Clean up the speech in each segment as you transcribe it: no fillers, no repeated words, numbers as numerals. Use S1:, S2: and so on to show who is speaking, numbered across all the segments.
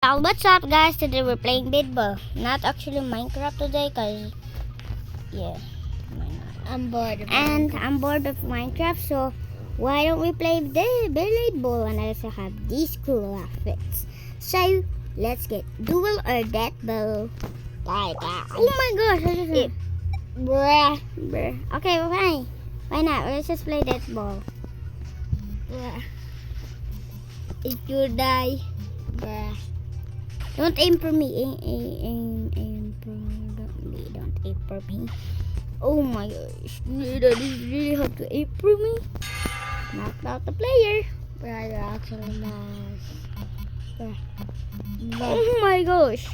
S1: What's up guys? Today we're playing Bidball. Not actually Minecraft today cause yeah, why not?
S2: I'm bored.
S1: I'm bored of Minecraft, so why don't we play the Blade Ball and I also have these cool outfits. So let's get Duel or Death Ball. Oh my gosh, I just bruh. Okay, well, fine. Why not? Let's just play Death Ball.
S2: If you die,
S1: Don't aim for me. Aim for me. Don't aim for me. Oh my gosh. That is really hard to aim for me. Knocked out the player.
S2: you're actually nice.
S1: Oh my gosh.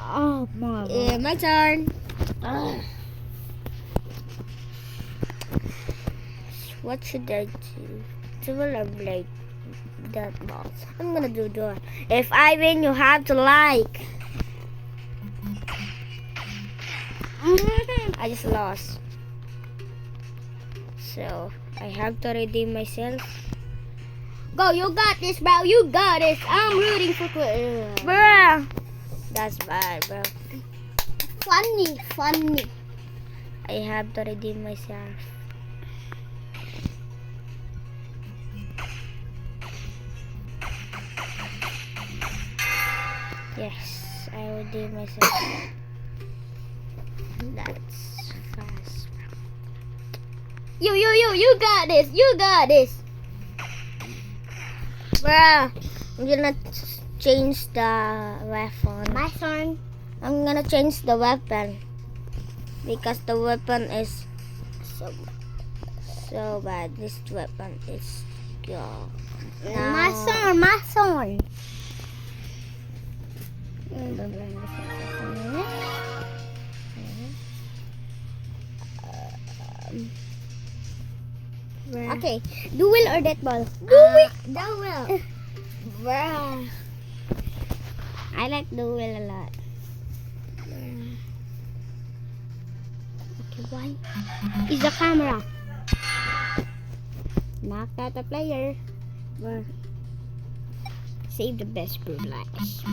S1: Oh my
S2: Yeah,
S1: god.
S2: my turn.
S1: What should I do? Duel or Blade? Death Balls. I'm gonna do Duel. If I win, you have to like. I just lost. So, I have to redeem myself.
S2: Go, you got this, bro. You got this. I'm rooting for
S1: Bruh! That's bad, bro.
S2: Funny.
S1: I have to redeem myself. Yes, I redeem myself. That's fast.
S2: You got this. You got this.
S1: Bruh, I'm gonna change the weapon.
S2: My turn.
S1: I'm gonna change the weapon because the weapon is so bad. This weapon is go.
S2: My turn.
S1: Okay, Duel or Death Ball?
S2: Duel.
S1: Bruh. I like Duel a lot. Okay, why is the camera? Knocked out the player. Bruh. Save the best for last.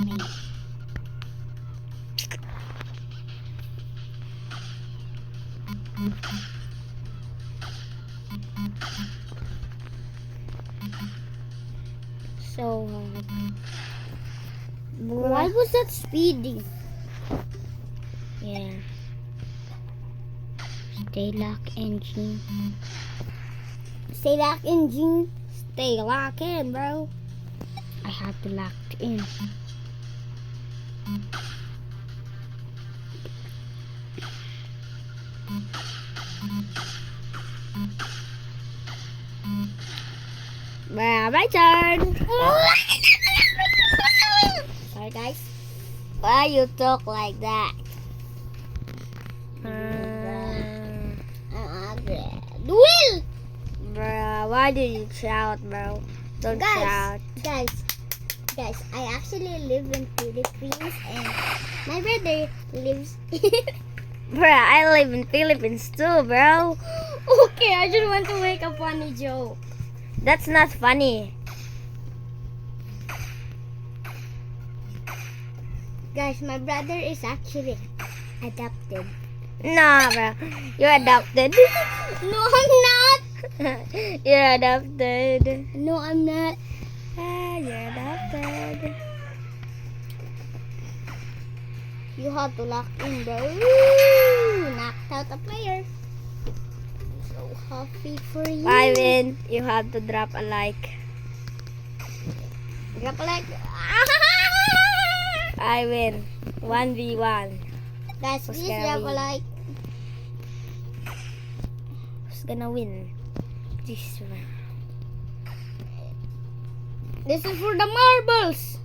S1: So
S2: Why was that speeding?
S1: yeah. Stay lock engine.
S2: Stay locked in, Gene. Stay locked in, bro.
S1: I have to lock in.
S2: Bruh, my turn. Sorry, guys. Why you talk like that? Duel!
S1: Bruh, why did you shout, bro? Don't shout.
S2: Guys, I actually live in Philippines and my brother lives
S1: Bruh, I live in Philippines too, bro.
S2: Okay, I just want to make a funny joke.
S1: That's not funny.
S2: Guys, my brother is actually adopted.
S1: Nah, bro. You're adopted.
S2: No, I'm not.
S1: You're adopted.
S2: No, I'm not.
S1: Ah, you're adopted.
S2: You have to lock in, bro. Woo! Knocked out a player. I'm so happy for you.
S1: I win. You have to drop a like.
S2: Drop a like.
S1: I win. 1v1.
S2: Guys,
S1: Who's
S2: please
S1: gonna
S2: drop a
S1: win?
S2: like.
S1: Who's gonna win? This one.
S2: This is for the marbles.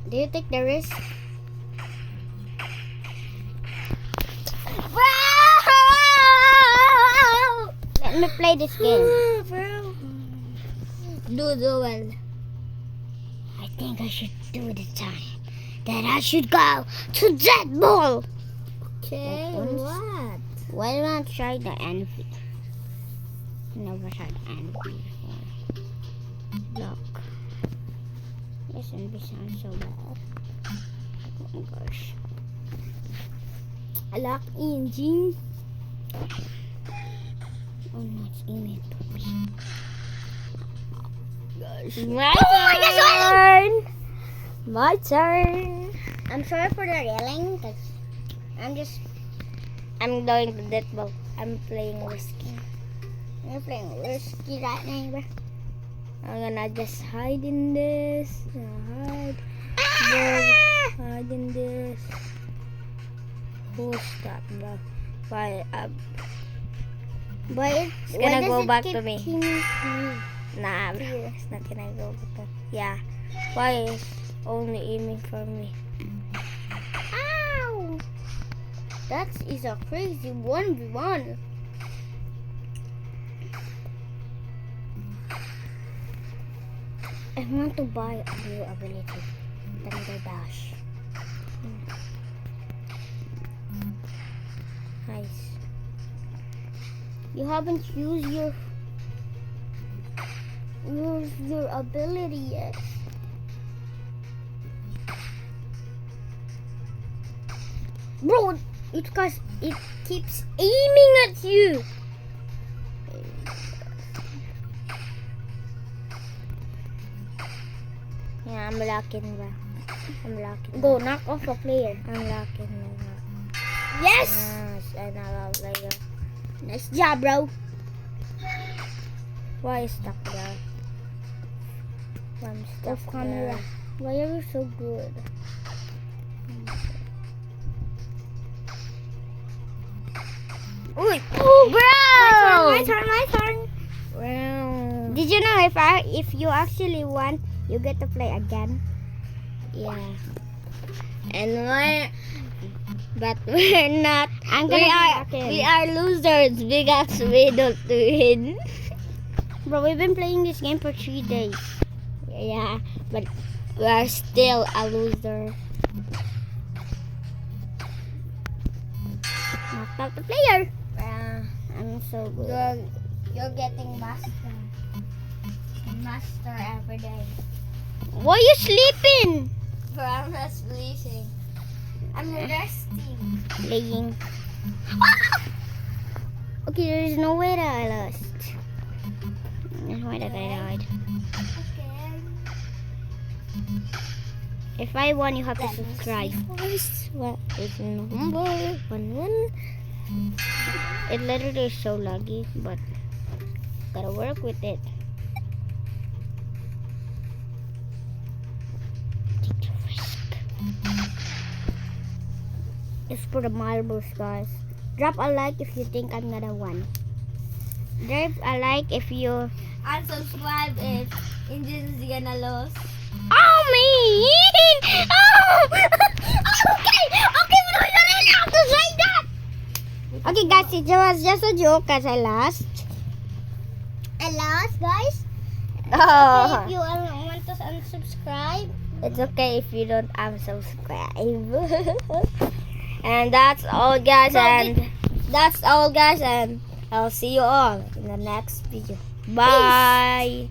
S2: Do you take the risk?
S1: Let me play this game.
S2: Bro. Do duel.
S1: I think I should do the time that I should go to Death Ball.
S2: Okay,
S1: Weapons.
S2: what?
S1: Why not try the envy? Never tried envy before. Look. SNB sounds so bad. Oh my gosh. Lock in, Jean. Oh no, it's email. My turn! My turn!
S2: I'm sorry for the yelling, cause
S1: I'm going to that ball. I'm playing risky.
S2: you're playing risky right now, bro.
S1: I'm gonna just hide in this. Hide. Hide in this. Who's that, bro? Why?
S2: But
S1: It's gonna go back to me.
S2: me.
S1: Nah, bro. It's not gonna go back. Yeah. Why is only aiming for me?
S2: Ow! That is a crazy 1v1.
S1: I want to buy a new ability. Thunder Dash. Nice.
S2: You haven't used your ability yet.
S1: Bro, it keeps aiming at you. Yeah, I'm locking, bro. I'm locking.
S2: Go knock off a player.
S1: I'm locking.
S2: Yes!
S1: Yes, and I'll player.
S2: Nice job, bro.
S1: Why is stuck there? I'm stuck
S2: Off camera.
S1: there.
S2: Why are you so good?
S1: Uy!
S2: Bro!
S1: My turn. Wow. Did you know if you actually won, you get to play again? Yeah. And but we're not. We are losers because we don't win.
S2: Bro, we've been playing this game for 3 days.
S1: Yeah, but we are still a loser.
S2: Knocked out the player.
S1: I'm so good.
S2: You're getting master every day.
S1: Why are you sleeping?
S2: Bro, I'm not sleeping. I'm resting.
S1: Playing. Okay, there is no way that I lost. There's no way that I died.
S2: Okay.
S1: If I won, you have to
S2: Let me
S1: subscribe.
S2: see
S1: What is number 1? It literally is so laggy, but gotta work with it. Take the risk. It's for the marbles, guys. Drop a like if you think I'm gonna win. Drop a like if you.
S2: Unsubscribe if Indians is gonna lose.
S1: Oh me! Oh! Okay, we don't have to say that. Okay, guys, it was just a joke as I lost.
S2: And last, guys,
S1: Oh,
S2: if you want to unsubscribe,
S1: it's okay if you don't unsubscribe. And that's all, guys. And I'll see you all in the next video. Bye.